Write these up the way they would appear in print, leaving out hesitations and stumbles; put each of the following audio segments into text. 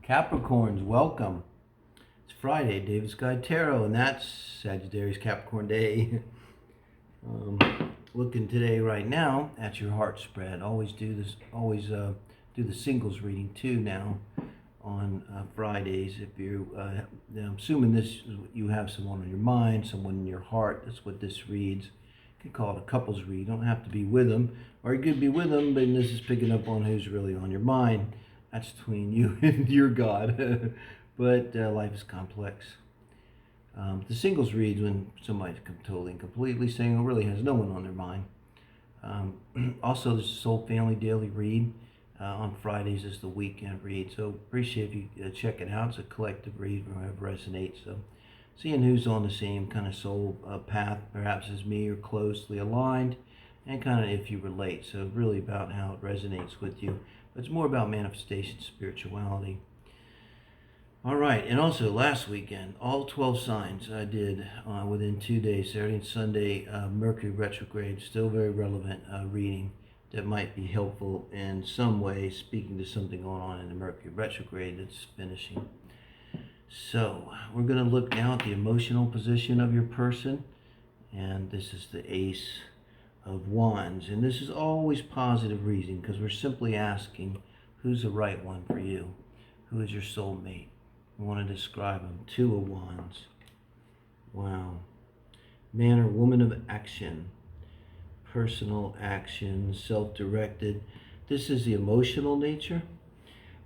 Capricorns, welcome. It's Friday, Davidskytarot, and that's Sagittarius Capricorn Day. Looking today, right now, at your heart spread. Always do this. Always do the singles reading too now on Fridays. If you, I'm assuming this you have someone on your mind, someone in your heart. That's what this reads. You can call it a couples read. You don't have to be with them, or you could be with them, but this is picking up on who's really on your mind. That's between you and your God. But life is complex. The singles reads when somebody's totally and completely single, really has no one on their mind. Also, there's a Soul Family Daily Read. On Fridays is the weekend read. So appreciate if you check it out. It's a collective read, wherever resonates. So seeing who's on the same kind of soul path, perhaps as me, or closely aligned, and kind of if you relate. So really about how it resonates with you. But it's more about manifestation, spirituality. All right, and also last weekend, all 12 signs I did within 2 days, Saturday and Sunday, Mercury retrograde, still very relevant reading that might be helpful in some way, speaking to something going on in the Mercury retrograde that's finishing. So we're going to look now at the emotional position of your person, and this is the Ace of Wands, and this is always positive reading because we're simply asking who's the right one for you, who is your soulmate. We want to describe them. Two of Wands. Wow. Man or woman of action, personal action, self-directed. This is the emotional nature,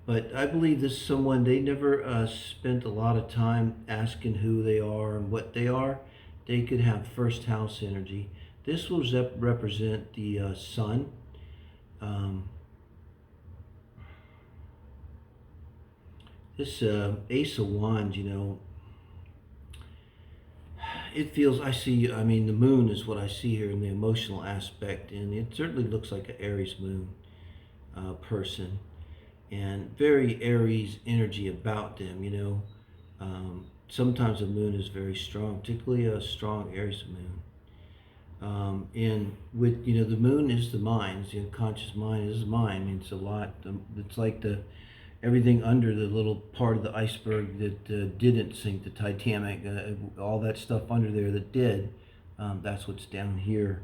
but I believe this is someone, they never spent a lot of time asking who they are and what they are. They could have first house energy. This will represent the sun. This Ace of Wands, it feels, I mean, the moon is what I see here in the emotional aspect, and it certainly looks like an Aries moon person, and very Aries energy about them, sometimes the moon is very strong, particularly a strong Aries moon. And with, the moon is the mind, the unconscious mind is the mind. I mean, it's a lot, it's like everything under the little part of the iceberg that didn't sink, the Titanic, all that stuff under there that did, that's what's down here.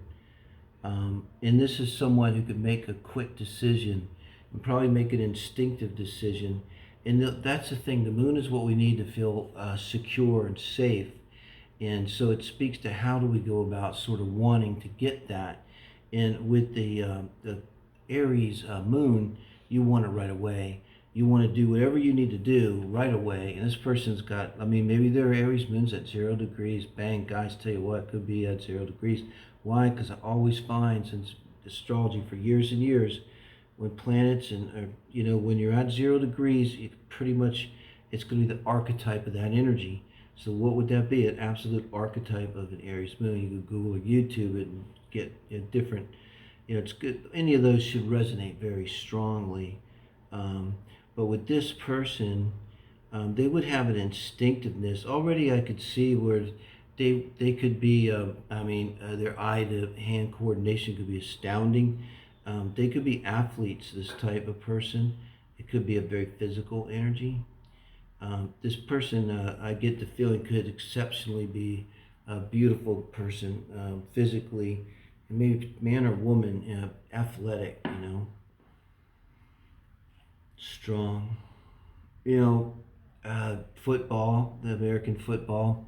And this is someone who could make a quick decision and probably make an instinctive decision. And that's the thing, the moon is what we need to feel secure and safe. And so it speaks to how do we go about sort of wanting to get that. And with the Aries moon, you want it right away. You want to do whatever you need to do right away. And this person's got, maybe there are Aries moons at 0 degrees. Bang, guys, tell you what, could be at 0 degrees. Why? Because I always find, since astrology for years and years, when planets and, when you're at 0 degrees, pretty much it's going to be the archetype of that energy. So what would that be? An absolute archetype of an Aries moon. You could Google or YouTube it and get a different, it's good. Any of those should resonate very strongly. But with this person, they would have an instinctiveness. Already I could see where they could be, their eye to hand coordination could be astounding. They could be athletes, this type of person. It could be a very physical energy. This person, I get the feeling, could exceptionally be a beautiful person, physically, and maybe man or woman, athletic, strong. Football, the American football,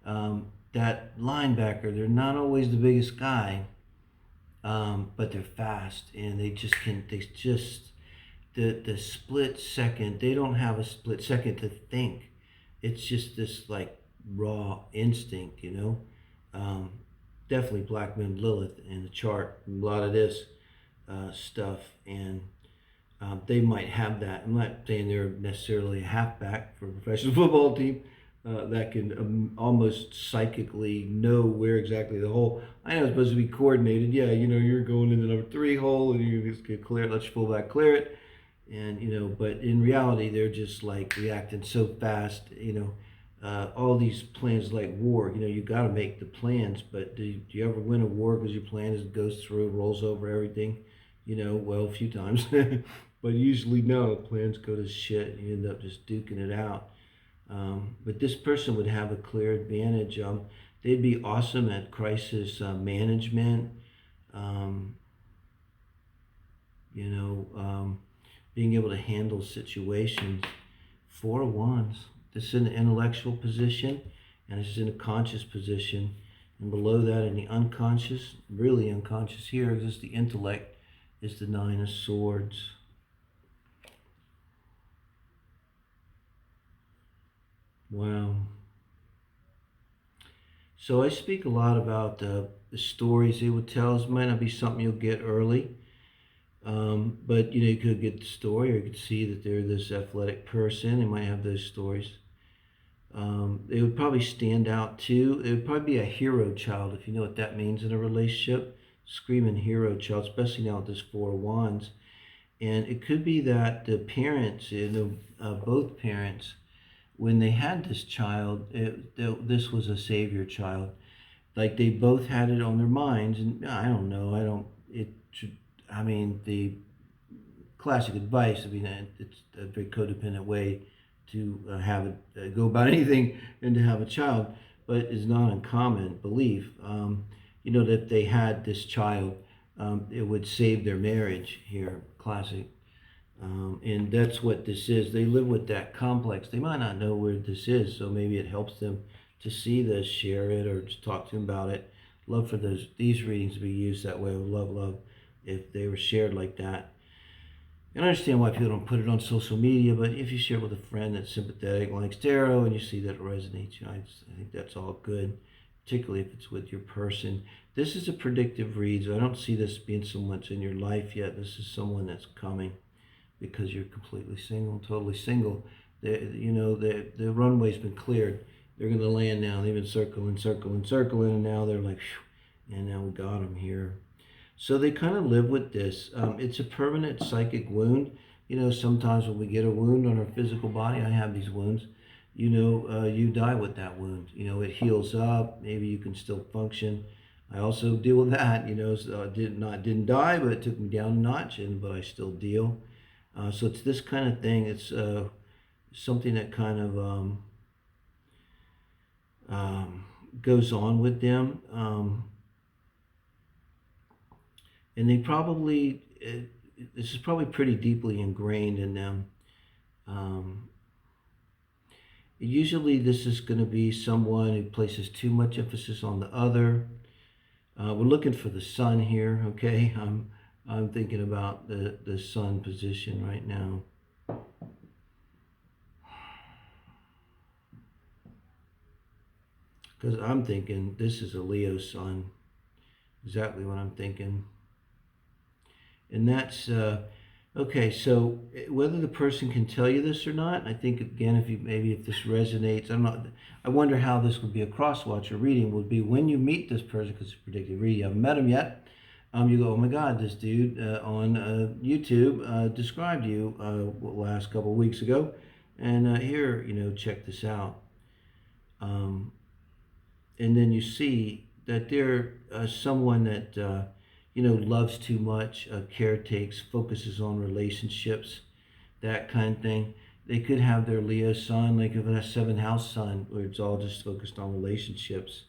that linebacker, they're not always the biggest guy, but they're fast, and the split second, they don't have a split second to think. It's just this like raw instinct, definitely Black Moon Lilith in the chart, a lot of this stuff, and they might have that. I'm not saying they're necessarily a halfback for a professional football team that can almost psychically know where exactly the hole. I know it's supposed to be coordinated. Yeah, you're going in the number 3 hole and you just get clear it, let your fullback clear it. And, but in reality, they're just like reacting so fast, all these plans like war, you got to make the plans, but do you ever win a war because your plan goes through, rolls over everything? Well, a few times. But usually no, plans go to shit. You end up just duking it out. But this person would have a clear advantage. They'd be awesome at crisis management. Um, Being able to handle situations. Four of Wands. This is in the intellectual position, and this is in a conscious position. And below that, in the unconscious, really unconscious here, is the intellect, is the Nine of Swords. Wow. So I speak a lot about the stories they would tell us. It might not be something you'll get early. But you could get the story, or you could see that they're this athletic person. They might have those stories. They would probably stand out too. It would probably be a hero child, if you know what that means in a relationship. Screaming hero child, especially now with this Four of Wands. And it could be that the parents, both parents, when they had this child, this was a savior child. Like they both had it on their minds, and I don't know. The classic advice, it's a very codependent way to have it go about anything and to have a child, but it's not uncommon belief, that if they had this child, it would save their marriage here, classic. And that's what this is. They live with that complex. They might not know where this is, so maybe it helps them to see this, share it, or just talk to them about it. Love for these readings to be used that way. I would love if they were shared like that. And I understand why people don't put it on social media, but if you share it with a friend that's sympathetic, likes tarot, and you see that it resonates, I think that's all good, particularly if it's with your person. This is a predictive read, so I don't see this being so much in your life yet. This is someone that's coming because you're completely single, totally single. The runway's been cleared. They're going to land now. They've been circling, and now they're like, phew, and now we got them here. So they kind of live with this. It's a permanent psychic wound. Sometimes when we get a wound on our physical body, I have these wounds, you die with that wound. It heals up. Maybe you can still function. I also deal with that, so I didn't die, but it took me down a notch, but I still deal. So it's this kind of thing. It's something that kind of goes on with them. And they probably, this is probably pretty deeply ingrained in them. Usually this is going to be someone who places too much emphasis on the other. We're looking for the sun here, okay? I'm thinking about the sun position right now. Because I'm thinking this is a Leo sun. Exactly what I'm thinking. And that's, okay, so whether the person can tell you this or not, I think, again, if this resonates, I wonder how this would be a cross-watcher reading, would be when you meet this person, because it's a predictive reading, you haven't met him yet, you go, oh my God, this dude on YouTube described you last couple of weeks ago, and here, check this out. And then you see that they're someone that, loves too much, caretakes, focuses on relationships, that kind of thing. They could have their Leo sun, like if it's a 7th house sun, where it's all just focused on relationships.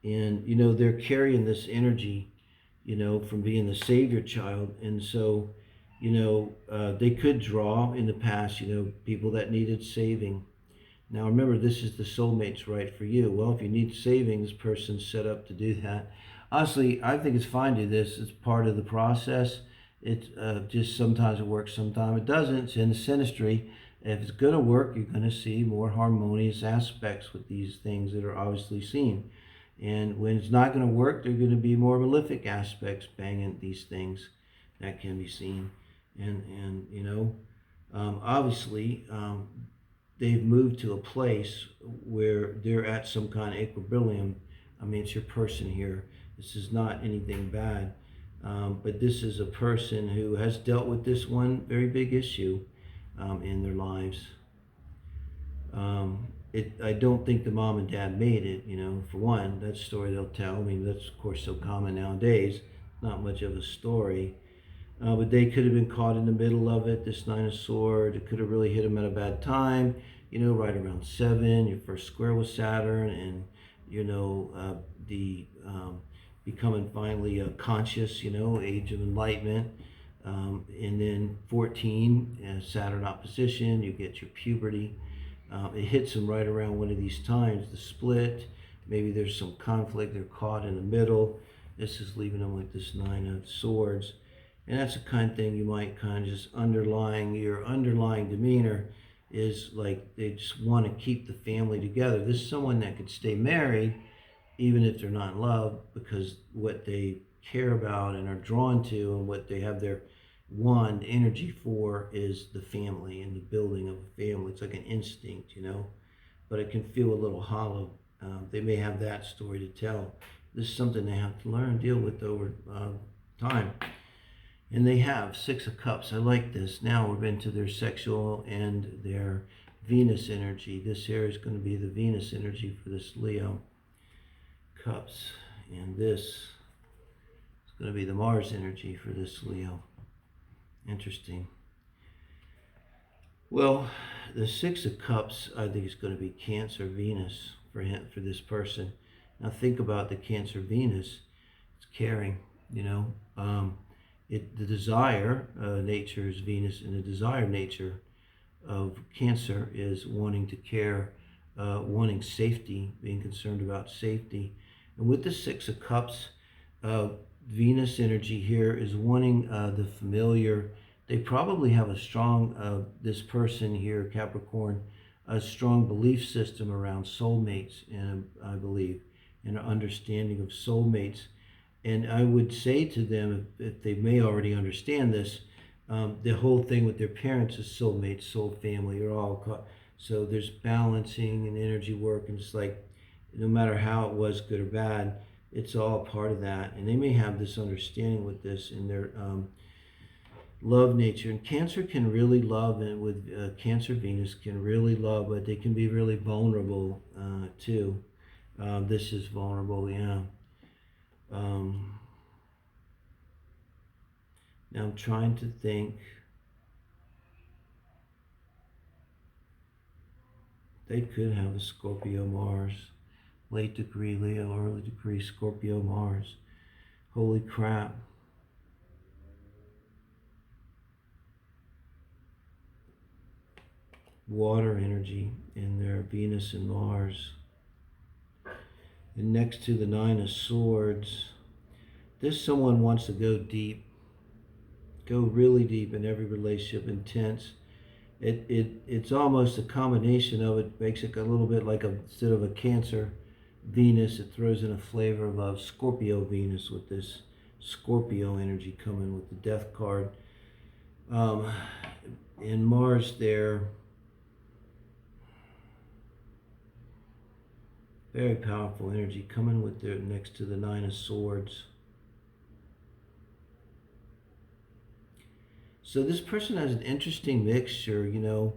And, they're carrying this energy, from being the savior child. And so, they could draw in the past, people that needed saving. Now remember, this is the soulmate's right for you. Well, if you need saving, this person's set up to do that. Honestly, I think it's fine to do this. It's part of the process. It's just sometimes it works, sometimes it doesn't. It's in the synastry. If it's going to work, you're going to see more harmonious aspects with these things that are obviously seen. And when it's not going to work, there are going to be more malefic aspects banging these things that can be seen. And obviously, they've moved to a place where they're at some kind of equilibrium. It's your person here. This is not anything bad, but this is a person who has dealt with this one very big issue in their lives. I don't think the mom and dad made it, for one. That story they'll tell. That's, of course, so common nowadays. Not much of a story. But they could have been caught in the middle of it, this Nine of Swords. It could have really hit them at a bad time, right around 7, your first square with Saturn, and, the becoming finally conscious, age of enlightenment. And then 14, Saturn opposition, you get your puberty. It hits them right around one of these times, the split. Maybe there's some conflict, they're caught in the middle. This is leaving them with this Nine of Swords. And that's the kind of thing you might kind of just your underlying demeanor is like they just want to keep the family together. This is someone that could stay married even if they're not in love, because what they care about and are drawn to and what they have their wand energy for is the family and the building of a family. It's like an instinct, but it can feel a little hollow. They may have that story to tell. This is something they have to learn, deal with over time. And they have 6 of Cups. I like this. Now we're into their sexual and their Venus energy. This here is going to be the Venus energy for this Leo. Cups. And this is going to be the Mars energy for this Leo. Interesting. Well, the 6 of Cups, I think, is going to be Cancer Venus for this person. Now think about the Cancer Venus. It's caring, the desire nature is Venus, and the desire nature of Cancer is wanting to care, wanting safety, being concerned about safety. And with the 6 of Cups, Venus energy here is wanting the familiar. They probably have a strong, this person here, Capricorn, a strong belief system around soulmates, and I believe, and an understanding of soulmates. And I would say to them, if they may already understand this, the whole thing with their parents is soulmates, soul family, are all so there's balancing and energy work, and it's like, no matter how it was, good or bad, it's all part of that. And they may have this understanding with this in their love nature. And Cancer can really love, and with Cancer Venus can really love, but they can be really vulnerable too. This is vulnerable, yeah. Now I'm trying to think. They could have a Scorpio Mars. Late degree Leo, early degree Scorpio Mars. Holy crap. Water energy in their Venus and Mars. And next to the 9 of Swords, this someone wants to go deep. Go really deep in every relationship, intense. It's almost a combination of it, makes it a little bit like instead of a Cancer Venus, it throws in a flavor of Scorpio Venus with this Scorpio energy coming with the Death card. And Mars there, very powerful energy coming with the next to the 9 of Swords. So this person has an interesting mixture, the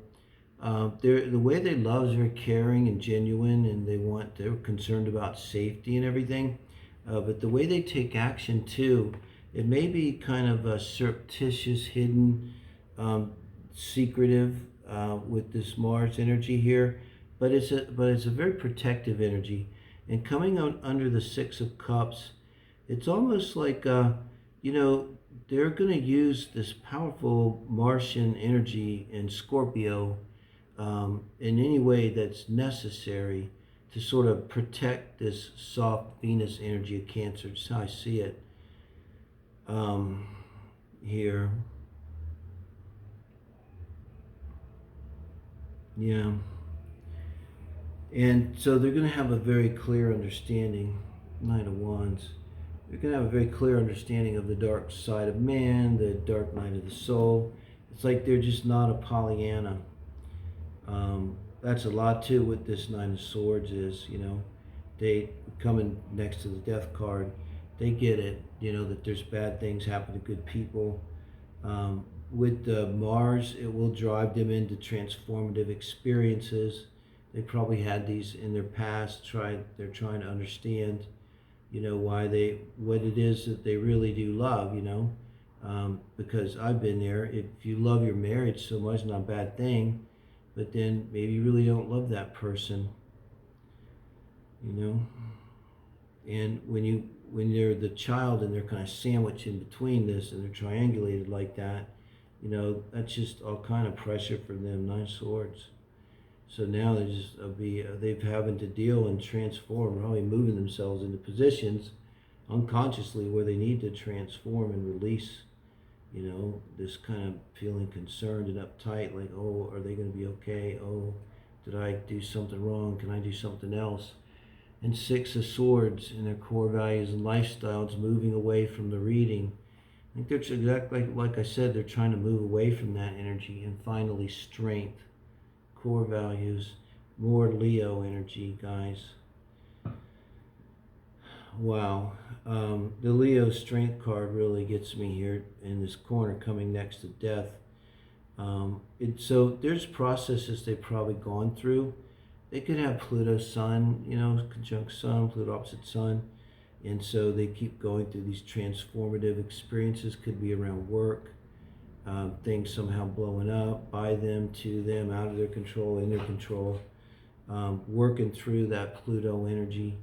way they love is very caring and genuine, and they're concerned about safety and everything. But the way they take action too, it may be kind of a surreptitious, hidden, secretive with this Mars energy here. But it's a very protective energy. And coming out under the 6 of Cups, it's almost like they're going to use this powerful Martian energy in Scorpio in any way that's necessary to sort of protect this soft Venus energy of Cancer. That's how I see it here. Yeah. And so they're going to have a very clear understanding, 9 of Wands. They're going to have a very clear understanding of the dark side of man, the dark night of the soul. It's like they're just not a Pollyanna. That's a lot too what this 9 of Swords is, They coming next to the Death card, they get it, that there's bad things happen to good people. With the Mars, it will drive them into transformative experiences. They probably had these in their past. They're trying to understand, what it is that they really do love, because I've been there. If you love your marriage so much, not a bad thing, but then maybe you really don't love that person, you know. And when they're the child and they're kind of sandwiched in between this and they're triangulated like that, you know, that's just all kind of pressure for them. 9 swords. So now they're just they've having to deal and transform, probably moving themselves into positions unconsciously where they need to transform and release, you know, this kind of feeling concerned and uptight, like, oh, are they going to be okay? Oh, did I do something wrong? Can I do something else? And 6 of Swords in their core values and lifestyles, moving away from the reading. I think they're exactly like I said, they're trying to move away from that energy. And finally, strength, core values, more Leo energy, guys. Wow. The Leo strength card really gets me here in this corner, coming next to death. So there's processes they've probably gone through. They could have Pluto Sun, you know, conjunct Sun, Pluto opposite Sun. And so they keep going through these transformative experiences. Could be around work, things somehow blowing up, by them, to them, out of their control, in their control. Working through that Pluto energy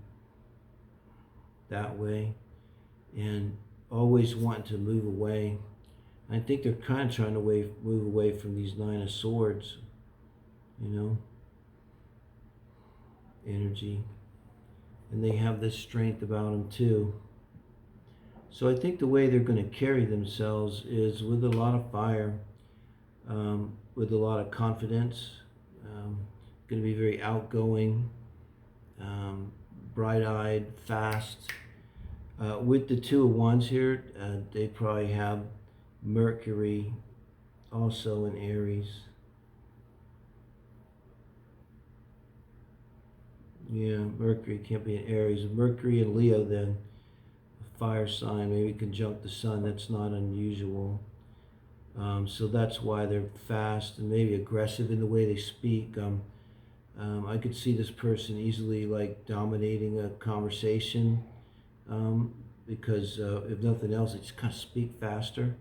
that way. And always wanting to move away. I think they're kind of trying to move away from these 9 of Swords, you know, energy. And they have this strength about them too. So I think the way they're going to carry themselves is with a lot of fire, with a lot of confidence, going to be very outgoing, bright-eyed, fast. With the 2 of Wands here, they probably have Mercury also in Aries. Yeah, Mercury can't be in Aries. Mercury and Leo then, a fire sign, maybe conjunct the Sun. That's not unusual. So that's why they're fast and maybe aggressive in the way they speak. I could see this person easily like dominating a conversation, because if nothing else, they just kind of speak faster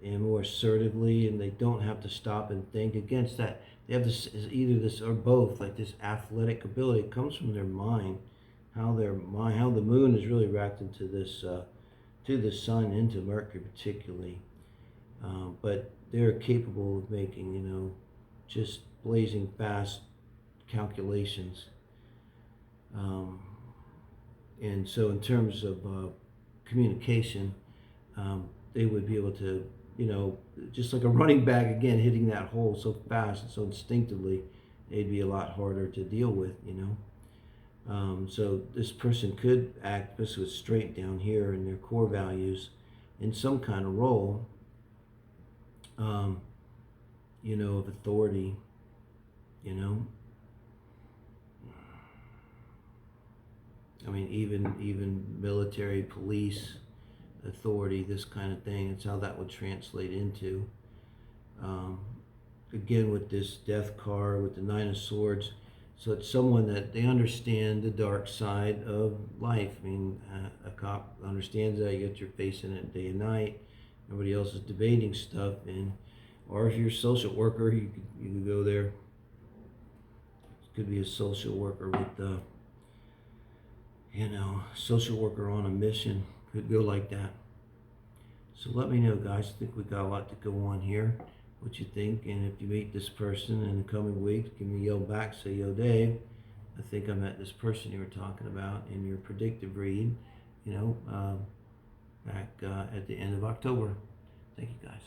and more assertively, and they don't have to stop and think. Against that, they have this, either this or both, like this athletic ability. It comes from their mind, how the moon is really wrapped into this, to the Sun, into Mercury particularly. But they're capable of making, you know, just blazing fast calculations. And so in terms of communication, they would be able to, you know, just like a running back, again, hitting that hole so fast and so instinctively, they'd be a lot harder to deal with, you know. So this person could act, this was straight down here in their core values, in some kind of role, you know, of authority, you know. I mean, even military, police, authority, this kind of thing. It's how that would translate into. Again, with this death card, with the 9 of Swords, so it's someone that they understand the dark side of life. I mean, a cop understands that. You got your face in it day and night. Everybody else is debating stuff, or if you're a social worker, you could go there. It could be a social worker with you know, social worker on a mission. Could go like that. So let me know, guys. I think we got a lot to go on here. What you think, and if you meet this person in the coming weeks, give me a yell back, say, yo, Dave, I think I met this person you were talking about in your predictive read, you know, back at the end of October. Thank you, guys.